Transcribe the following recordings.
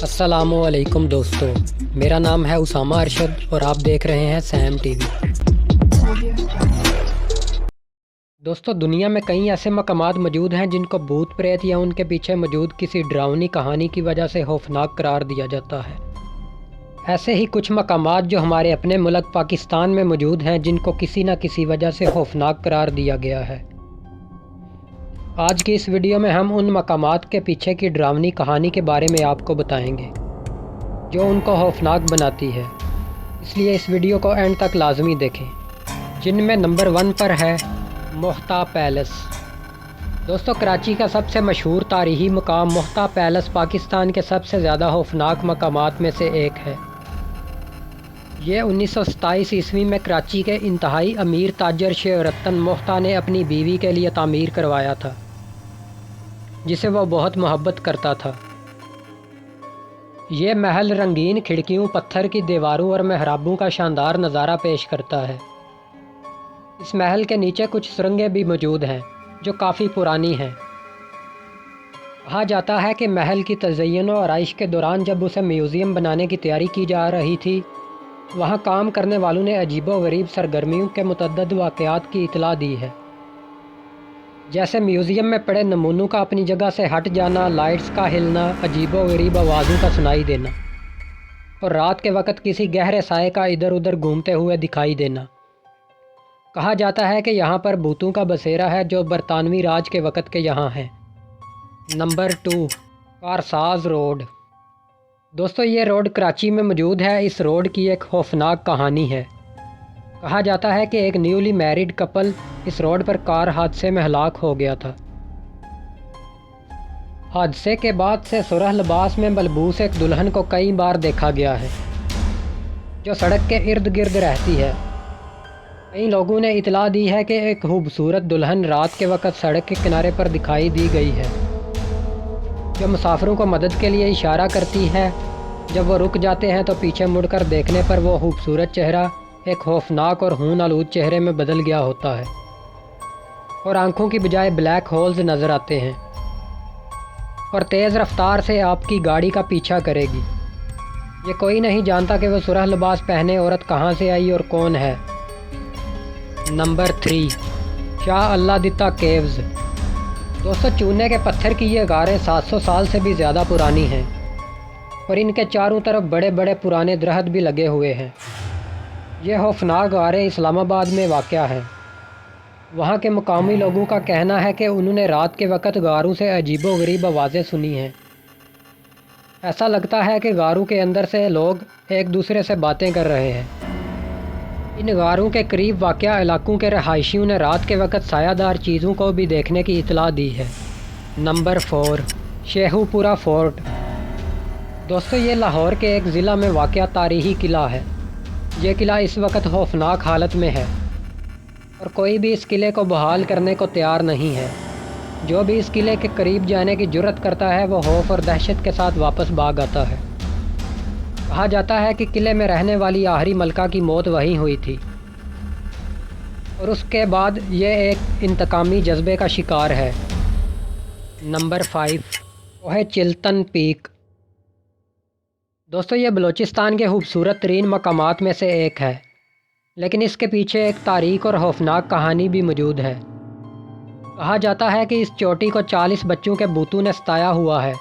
अस्सलामुअलैकुम दोस्तों, मेरा नाम है उसामा अरशद और आप देख रहे हैं सैम टीवी। दोस्तों, दुनिया में कई ऐसे मकामात मौजूद हैं जिनको भूत प्रेत या उनके पीछे मौजूद किसी डरावनी कहानी की वजह से खौफनाक करार दिया जाता है। ऐसे ही कुछ मकामात जो हमारे अपने मुल्क पाकिस्तान में मौजूद हैं जिनको किसी न किसी वजह से खौफनाक करार दिया गया है। आज की इस वीडियो में हम उन मकामात के पीछे की डरावनी कहानी के बारे में आपको बताएंगे जो उनको खौफनाक बनाती है, इसलिए इस वीडियो को एंड तक लाजमी देखें। जिनमें नंबर 1 पर है मोहता पैलेस। दोस्तों, कराची का सबसे मशहूर तारीखी मकाम मोहता पैलेस पाकिस्तान के सबसे ज़्यादा खौफनाक मकामात में से एक है। ये 1927 ईस्वी में कराची के इंतहाई अमीर ताजर शेर रतन मोहता ने अपनी बीवी के लिए तामीर करवाया था, जिसे वह बहुत मोहब्बत करता था। ये महल रंगीन खिड़कियों, पत्थर की दीवारों और मेहराबों का शानदार नज़ारा पेश करता है। इस महल के नीचे कुछ सुरंगें भी मौजूद हैं जो काफ़ी पुरानी हैं। कहा जाता है कि महल की तज़य्युन और आराइश के दौरान जब उसे म्यूज़ियम बनाने की तैयारी की जा रही थी, वहाँ काम करने वालों ने अजीबो-गरीब सरगर्मियों के मुतअद्दिद वाक़यात की इत्तला दी है, जैसे म्यूज़ियम में पड़े नमूनों का अपनी जगह से हट जाना, लाइट्स का हिलना, अजीबो-गरीब आवाज़ों का सुनाई देना और रात के वक़्त किसी गहरे साए का इधर उधर घूमते हुए दिखाई देना। कहा जाता है कि यहाँ पर भूतों का बसेरा है जो बरतानवी राज के वक़्त के यहाँ है। Number 2, Karsaz road. दोस्तों, ये रोड कराची में मौजूद है। इस रोड की एक खौफनाक कहानी है। कहा जाता है कि एक न्यूली मैरिड कपल इस रोड पर कार हादसे में हलाक हो गया था। हादसे के बाद से सुरह लिबास में मलबूस एक दुल्हन को कई बार देखा गया है, जो सड़क के इर्द गिर्द रहती है। कई लोगों ने इतला दी है कि एक खूबसूरत दुल्हन रात के वक़्त सड़क के किनारे पर दिखाई दी गई है, जो मुसाफिरों को मदद के लिए इशारा करती है। जब वो रुक जाते हैं तो पीछे मुड़कर देखने पर वो खूबसूरत चेहरा एक खौफनाक और खून आलूद चेहरे में बदल गया होता है और आंखों की बजाय ब्लैक होल्स नज़र आते हैं और तेज़ रफ्तार से आपकी गाड़ी का पीछा करेगी। ये कोई नहीं जानता कि वह सुरह लिबास पहने औरत कहाँ से आई और कौन है। Number 3, Shah Alladitta caves. दोस्तों, चूने के पत्थर की ये गारें 700 साल से भी ज़्यादा पुरानी हैं और इनके चारों तरफ बड़े बड़े पुराने दरख्त भी लगे हुए हैं। ये खौफनाक गारें इस्लामाबाद में वाक़या हैं। वहाँ के मुकामी लोगों का कहना है कि उन्होंने रात के वक़्त गारों से अजीबो-गरीब आवाज़ें सुनी हैं। ऐसा लगता है कि गारों के अंदर से लोग एक दूसरे से बातें कर रहे हैं। इन गारों के करीब वाक़या इलाकों के रहायशियों ने रात के वक़्त सायादार चीज़ों को भी देखने की इतला दी है। Number 4, Sheikhupura fort. दोस्तों, ये लाहौर के एक ज़िला में वाक़या तारीखी किला है। ये किला इस वक्त खौफनाक हालत में है और कोई भी इस किले को बहाल करने को तैयार नहीं है। जो भी इस किले के करीब जाने की जुर्रत करता है वो खौफ और दहशत के साथ वापस भाग आता है। कहा जाता है कि किले में रहने वाली आखिरी मलका की मौत वहीं हुई थी और उसके बाद ये एक इंतकामी जज्बे का शिकार है। नंबर 5, कोहे चिल्तन पीक। दोस्तों, ये बलूचिस्तान के खूबसूरत तरीन मकामात में से एक है, लेकिन इसके पीछे एक तारीख और खौफनाक कहानी भी मौजूद है। कहा जाता है कि इस चोटी को 40 बच्चों के भूतों ने सताया हुआ है।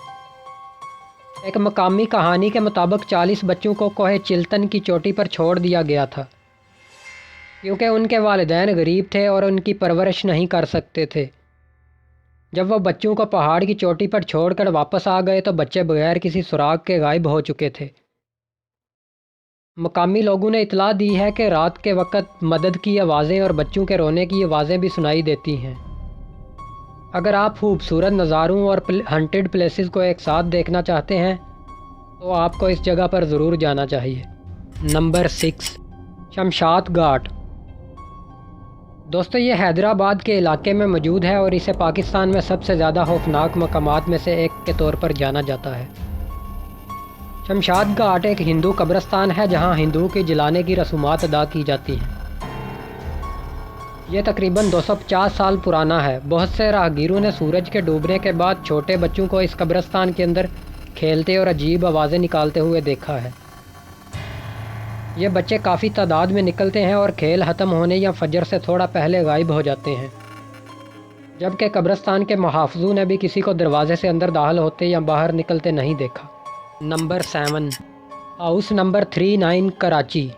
एक मकामी कहानी के मुताबिक 40 बच्चों को कोहे चिल्तन की चोटी पर छोड़ दिया गया था, क्योंकि उनके वालिदैन गरीब थे और उनकी परवरिश नहीं कर सकते थे। जब वो बच्चों को पहाड़ की चोटी पर छोड़कर वापस आ गए तो बच्चे बगैर किसी सुराग के गायब हो चुके थे। मकामी लोगों ने इतला दी है कि रात के वक़्त मदद की आवाज़ें और बच्चों के रोने की आवाज़ें भी सुनाई देती हैं। अगर आप खूबसूरत नज़ारों और हंटेड प्लेसेस को एक साथ देखना चाहते हैं तो आपको इस जगह पर ज़रूर जाना चाहिए। नंबर 6, शमशाद घाट। दोस्तों, ये हैदराबाद के इलाके में मौजूद है और इसे पाकिस्तान में सबसे ज़्यादा खौफनाक मकामात में से एक के तौर पर जाना जाता है। शमशाद घाट एक हिंदू कब्रिस्तान है जहाँ हिंदुओं की जलाने की रसूमात अदा की जाती हैं। यह तकरीबन 250 साल पुराना है। बहुत से राहगीरों ने सूरज के डूबने के बाद छोटे बच्चों को इस कब्रिस्तान के अंदर کھیلتے اور عجیب آوازیں نکالتے ہوئے دیکھا ہے۔ یہ بچے کافی تعداد میں نکلتے ہیں اور کھیل ختم ہونے یا فجر سے تھوڑا پہلے غائب ہو جاتے ہیں، جبکہ قبرستان کے محافظوں نے بھی کسی کو دروازے سے اندر داخل ہوتے یا باہر نکلتے نہیں دیکھا۔ Number 7، house number 39، Karachi.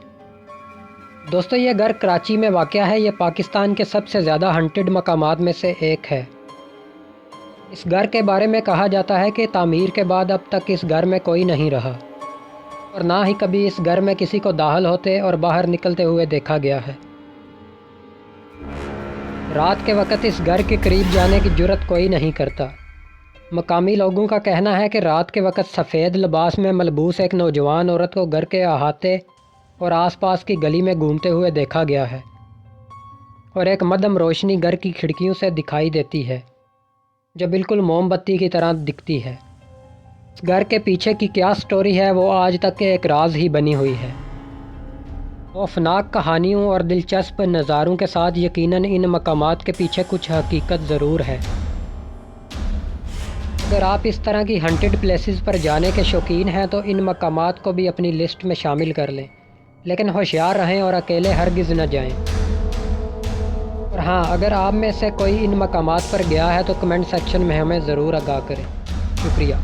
دوستو، یہ گھر کراچی میں واقع ہے۔ یہ پاکستان کے سب سے زیادہ ہنٹڈ مقامات میں سے ایک ہے۔ اس گھر کے بارے میں کہا جاتا ہے کہ تعمیر کے بعد اب تک اس گھر میں کوئی نہیں رہا، اور نہ ہی کبھی اس گھر میں کسی کو داخل ہوتے اور باہر نکلتے ہوئے دیکھا گیا ہے۔ رات کے وقت اس گھر کے قریب جانے کی جرات کوئی نہیں کرتا۔ مقامی لوگوں کا کہنا ہے کہ رات کے وقت سفید لباس میں ملبوس ایک نوجوان عورت کو گھر کے احاطے اور آس پاس کی گلی میں گھومتے ہوئے دیکھا گیا ہے، اور ایک مدھم روشنی گھر کی کھڑکیوں سے دکھائی دیتی ہے جو بالکل موم بتی کی طرح دکھتی ہے۔ اس گھر کے پیچھے کی کیا سٹوری ہے وہ آج تک ایک راز ہی بنی ہوئی ہے۔ خوفناک کہانیوں اور دلچسپ نظاروں کے ساتھ یقیناً ان مقامات کے پیچھے کچھ حقیقت ضرور ہے۔ اگر آپ اس طرح کی ہنٹڈ پلیسز پر جانے کے شوقین ہیں تو ان مقامات کو بھی اپنی لسٹ میں شامل کر لیں، لیکن ہوشیار رہیں اور اکیلے ہرگز نہ جائیں۔ اور ہاں، اگر آپ میں سے کوئی ان مقامات پر گیا ہے تو کمنٹ سیکشن میں ہمیں ضرور آگاہ کریں۔ شکریہ۔